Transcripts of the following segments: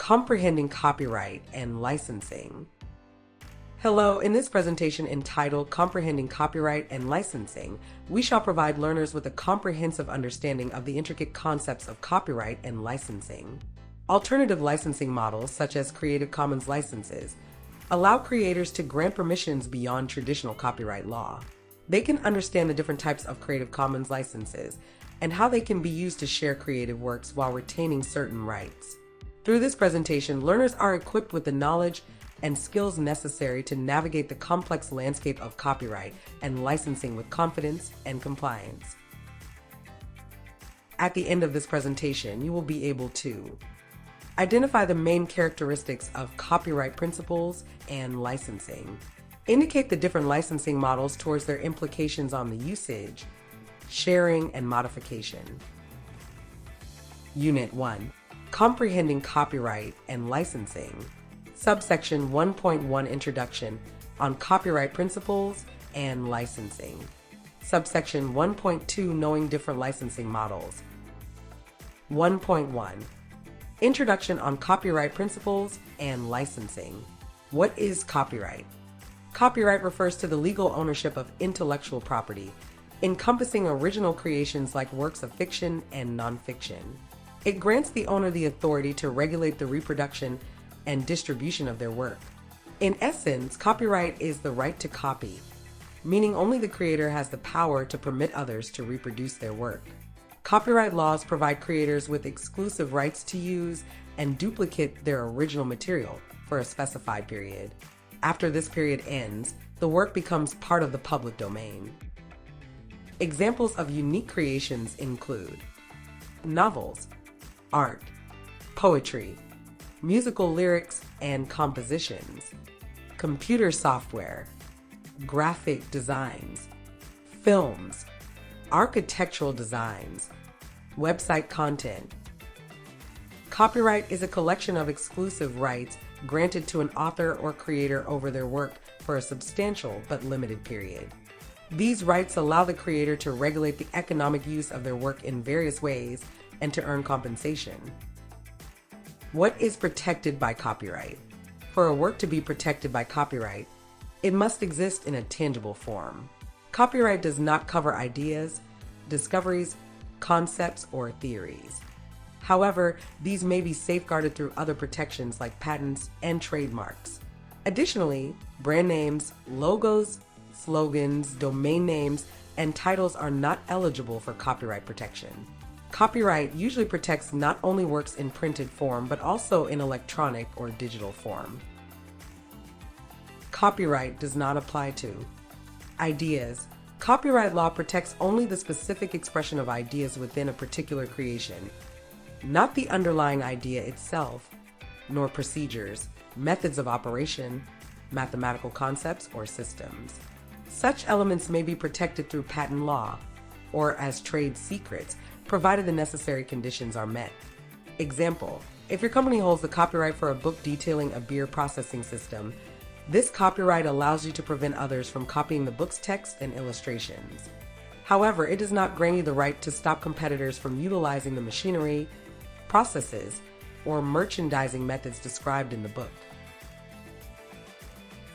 Comprehending Copyright and Licensing. Hello, in this presentation entitled Comprehending Copyright and Licensing, we shall provide learners with a comprehensive understanding of the intricate concepts of copyright and licensing. Alternative licensing models, such as Creative Commons licenses, allow creators to grant permissions beyond traditional copyright law. They can understand the different types of Creative Commons licenses and how they can be used to share creative works while retaining certain rights. Through this presentation, learners are equipped with the knowledge and skills necessary to navigate the complex landscape of copyright and licensing with confidence and compliance. At the end of this presentation, you will be able to identify the main characteristics of copyright principles and licensing, indicate the different licensing models towards their implications on the usage, sharing, and modification. Unit 1. Comprehending Copyright and Licensing. Subsection 1.1 Introduction on Copyright Principles and Licensing. Subsection 1.2 Knowing Different Licensing Models. 1.1 Introduction on Copyright Principles and Licensing. What is copyright? Copyright refers to the legal ownership of intellectual property, encompassing original creations like works of fiction and nonfiction. It grants the owner the authority to regulate the reproduction and distribution of their work. In essence, copyright is the right to copy, meaning only the creator has the power to permit others to reproduce their work. Copyright laws provide creators with exclusive rights to use and duplicate their original material for a specified period. After this period ends, the work becomes part of the public domain. Examples of unique creations include novels, art, poetry, musical lyrics and compositions, computer software, graphic designs, films, architectural designs, website content. Copyright is a collection of exclusive rights granted to an author or creator over their work for a substantial but limited period. These rights allow the creator to regulate the economic use of their work in various ways and to earn compensation. What is protected by copyright? For a work to be protected by copyright, it must exist in a tangible form. Copyright does not cover ideas, discoveries, concepts, or theories. However, these may be safeguarded through other protections like patents and trademarks. Additionally, brand names, logos, slogans, domain names, and titles are not eligible for copyright protection. Copyright usually protects not only works in printed form, but also in electronic or digital form. Copyright does not apply to ideas. Copyright law protects only the specific expression of ideas within a particular creation, not the underlying idea itself, nor procedures, methods of operation, mathematical concepts, or systems. Such elements may be protected through patent law or as trade secrets, provided the necessary conditions are met. Example, if your company holds the copyright for a book detailing a beer processing system, this copyright allows you to prevent others from copying the book's text and illustrations. However, it does not grant you the right to stop competitors from utilizing the machinery, processes, or merchandising methods described in the book.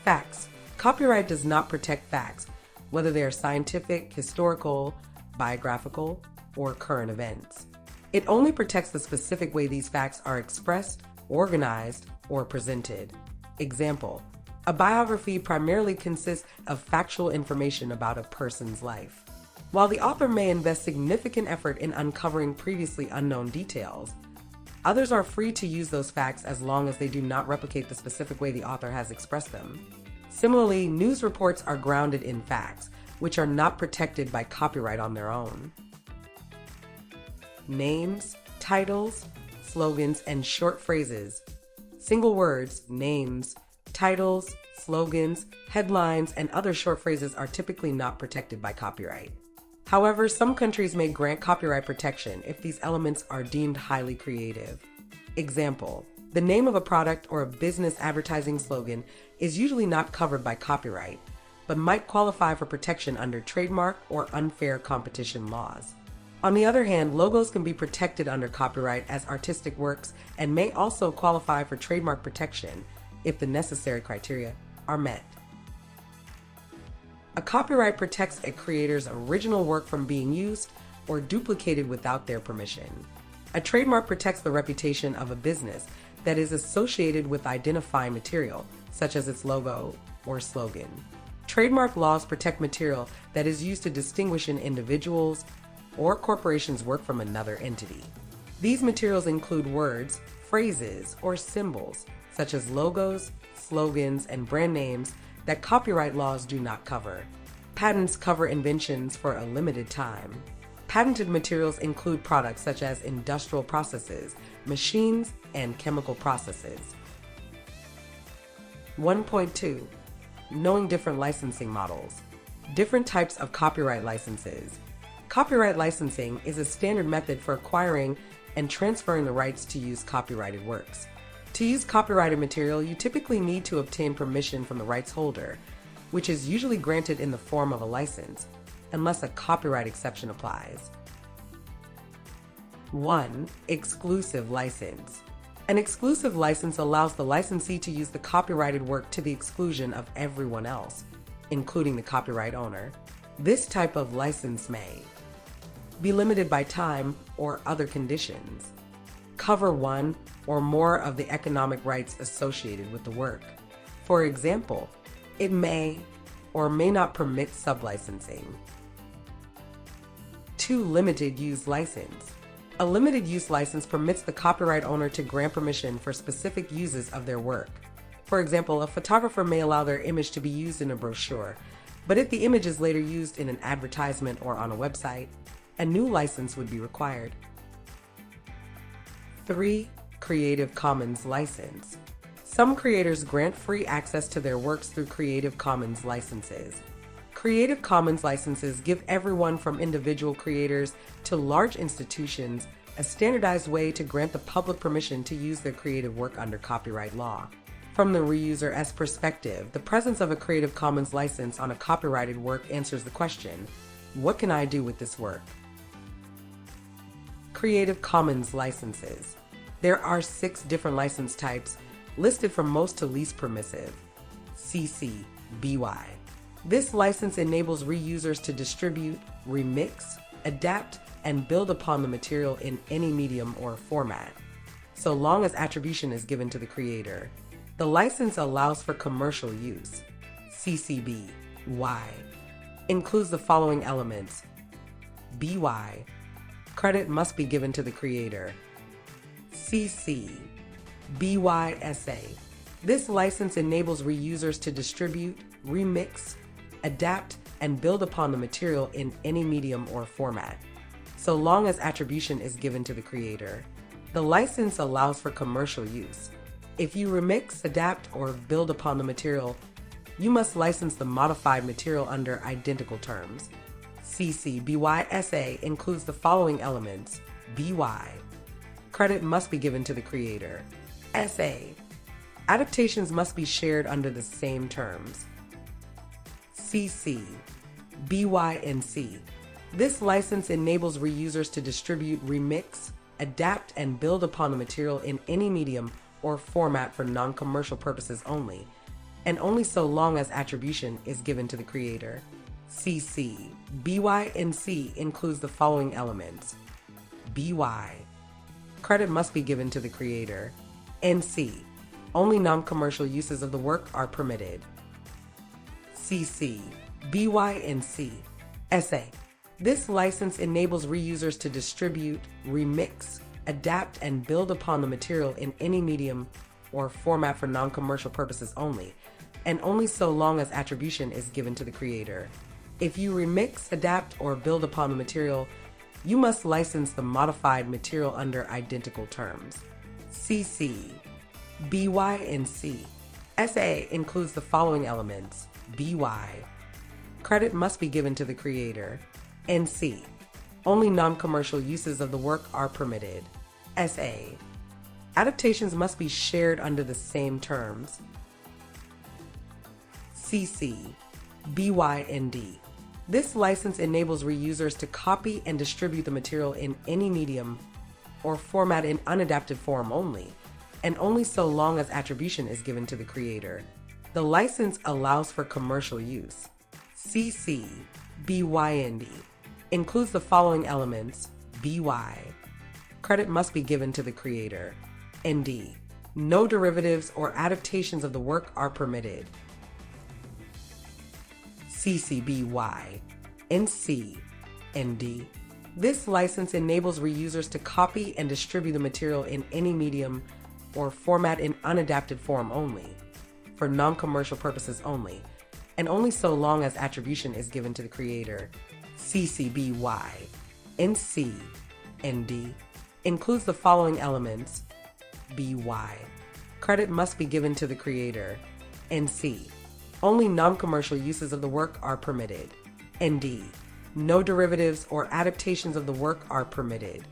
Facts. Copyright does not protect facts, whether they are scientific, historical, biographical, or current events. It only protects the specific way these facts are expressed, organized, or presented. Example, a biography primarily consists of factual information about a person's life. While the author may invest significant effort in uncovering previously unknown details, others are free to use those facts as long as they do not replicate the specific way the author has expressed them. Similarly, news reports are grounded in facts, which are not protected by copyright on their own. Names, titles, slogans, and short phrases. Single words, names, titles, slogans, headlines, and other short phrases are typically not protected by copyright. However, some countries may grant copyright protection if these elements are deemed highly creative. Example, the name of a product or a business advertising slogan is usually not covered by copyright, but might qualify for protection under trademark or unfair competition laws. On the other hand, logos can be protected under copyright as artistic works and may also qualify for trademark protection if the necessary criteria are met. A copyright protects a creator's original work from being used or duplicated without their permission. A trademark protects the reputation of a business that is associated with identifying material, such as its logo or slogan. Trademark laws protect material that is used to distinguish an individual's or corporation's work from another entity. These materials include words, phrases, or symbols, such as logos, slogans, and brand names that copyright laws do not cover. Patents cover inventions for a limited time. Patented materials include products such as industrial processes, machines, and chemical processes. 1.2. Knowing different licensing models. Different types of copyright licenses. Copyright licensing is a standard method for acquiring and transferring the rights to use copyrighted works. To use copyrighted material, you typically need to obtain permission from the rights holder, which is usually granted in the form of a license, unless a copyright exception applies. 1. Exclusive license. An exclusive license allows the licensee to use the copyrighted work to the exclusion of everyone else, including the copyright owner. This type of license may be limited by time or other conditions, cover one or more of the economic rights associated with the work. For example, it may or may not permit sublicensing. 2. Limited use license. A limited use license permits the copyright owner to grant permission for specific uses of their work. For example, a photographer may allow their image to be used in a brochure, but if the image is later used in an advertisement or on a website, a new license would be required. 3. Creative Commons license. Some creators grant free access to their works through Creative Commons licenses. Creative Commons licenses give everyone from individual creators to large institutions a standardized way to grant the public permission to use their creative work under copyright law. From the reuser's perspective, the presence of a Creative Commons license on a copyrighted work answers the question, what can I do with this work? Creative Commons licenses. There are 6 different license types, listed from most to least permissive. CC BY. This license enables reusers to distribute, remix, adapt, and build upon the material in any medium or format, so long as attribution is given to the creator. The license allows for commercial use. CC BY includes the following elements. BY. Credit must be given to the creator. CC BY-SA. This license enables reusers to distribute, remix, adapt, and build upon the material in any medium or format, so long as attribution is given to the creator. The license allows for commercial use. If you remix, adapt, or build upon the material, you must license the modified material under identical terms. CC BY-SA includes the following elements. BY. Credit must be given to the creator. SA. Adaptations must be shared under the same terms. CC BY-NC. This license enables reusers to distribute, remix, adapt, and build upon the material in any medium or format for non-commercial purposes only, and only so long as attribution is given to the creator. CC BY-NC includes the following elements. BY. Credit must be given to the creator. NC. Only non-commercial uses of the work are permitted. CC BY-NC. SA. This license enables reusers to distribute, remix, adapt, and build upon the material in any medium or format for non-commercial purposes only, and only so long as attribution is given to the creator. If you remix, adapt, or build upon the material, you must license the modified material under identical terms. CC BY-NC. SA includes the following elements. BY. Credit must be given to the creator. NC. Only non-commercial uses of the work are permitted. SA. Adaptations must be shared under the same terms. CC BY-ND. This license enables reusers to copy and distribute the material in any medium or format in unadapted form only, and only so long as attribution is given to the creator. The license allows for commercial use. CC BY ND includes the following elements. BY. Credit must be given to the creator. ND. No derivatives or adaptations of the work are permitted. CC/BY. NC. ND. This license enables reusers to copy and distribute the material in any medium or format in unadapted form only, for non-commercial purposes only, and only so long as attribution is given to the creator. CC/BY. NC. ND includes the following elements. BY. Credit must be given to the creator. NC. Only non-commercial uses of the work are permitted. ND. No derivatives or adaptations of the work are permitted.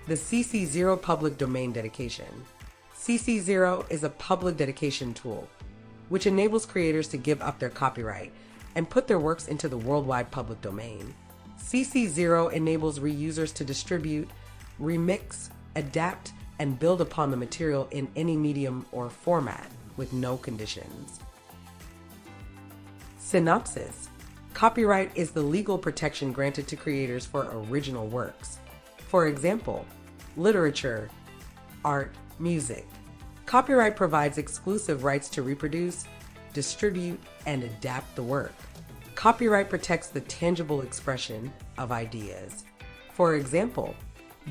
The CC0 Public Domain Dedication. CC0 is a public dedication tool, which enables creators to give up their copyright and put their works into the worldwide public domain. CC0 enables reusers to distribute, remix, adapt, and build upon the material in any medium or format with no conditions. Synopsis. Copyright is the legal protection granted to creators for original works. For example, literature, art, music. Copyright provides exclusive rights to reproduce, distribute, and adapt the work. Copyright protects the tangible expression of ideas. For example,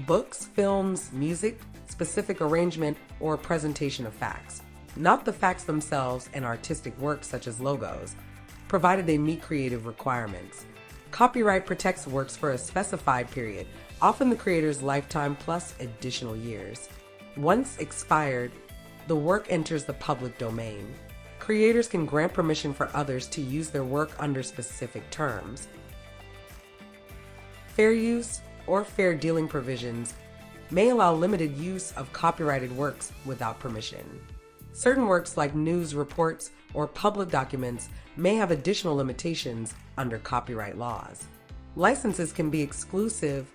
books, films, music, specific arrangement, or presentation of facts, not the facts themselves, and artistic works such as logos, provided they meet creative requirements. Copyright protects works for a specified period, often the creator's lifetime plus additional years. Once expired, the work enters the public domain. Creators can grant permission for others to use their work under specific terms. Fair use or fair dealing provisions may allow limited use of copyrighted works without permission. Certain works like news reports or public documents may have additional limitations under copyright laws. Licenses can be exclusive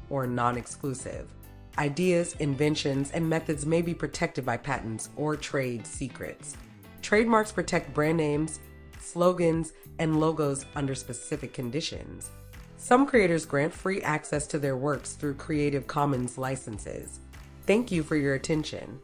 or non-exclusive. Ideas, inventions, and methods may be protected by patents or trade secrets. Trademarks protect brand names, slogans, and logos under specific conditions. Some creators grant free access to their works through Creative Commons licenses. Thank you for your attention.